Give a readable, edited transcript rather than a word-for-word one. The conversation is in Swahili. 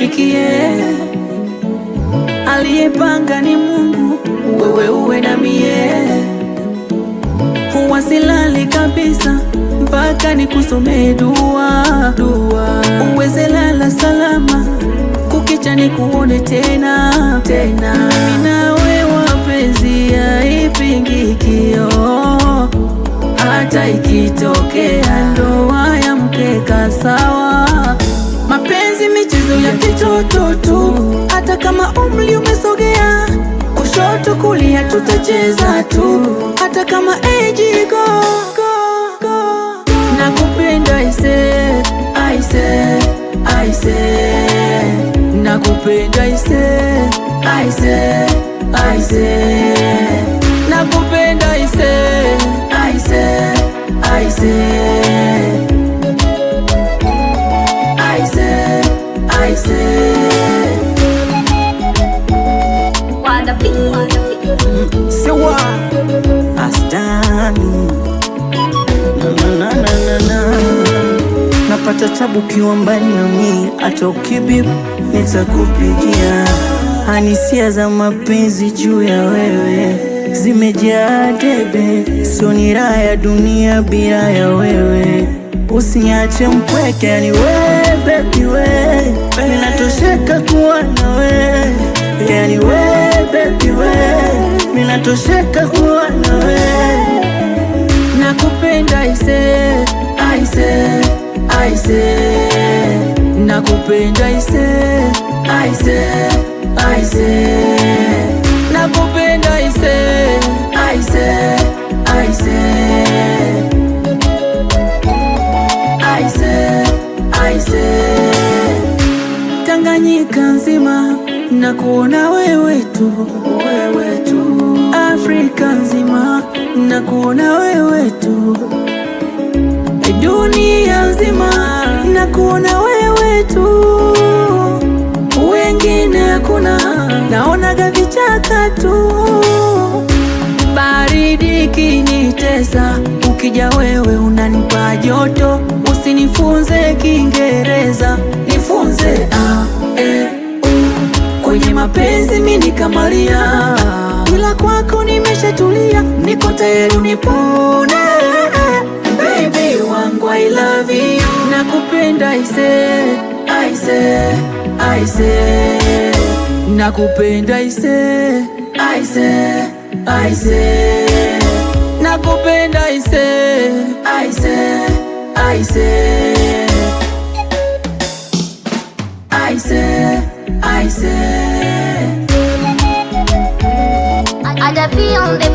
unifikie. Aliyepanga ni Mungu, wewe uwe na mie. Huwa silali kabisa mpaka nikusomee dua. Uweze lala salama, kukicha nikuone tena. Mimi nawe wapenzi haipingikio, hata ikitokea ndoa ya mkeka sawa. Mapenzi michezo ya kitoto tu, hata kama umri umesogea. Kushoto kulia tutacheza tu, hata kama age go. Nakupenda aise, nakupenda aise, nakupenda aise. Sewa Astani napata tabu kiwa mbali nami, hata ukibip nitakupigia. Hanisia za mapenzi juu ya wewe zimejaa debe, sio ni raha ya dunia bila ya wewe. Usiniache mpweke, yani wewe baby wewe, ninatosheka kuwa na wewe. Yani wewe baby wewe, ninatosheka kuwa na wewe. Nakupenda aise, nakupenda aise, nakupenda aise. Tanganyika nzima nakuona wewe tu. Afrika nzima nakuona wewe tu. Dunia nzima nakuona wewe tu. Wengine hakuna, naonaga vichaka tu. Baridi kinitesa, ukija wewe unanipa joto. Usinifunze Kiingereza, nifunze kwenye mapenzi mimi nikamalia. Ila kwako nimeshatulia, niko tayari unipone. Baby wangu I love you. Nakupenda aise, nakupenda aise, nakupenda aise. I got be on the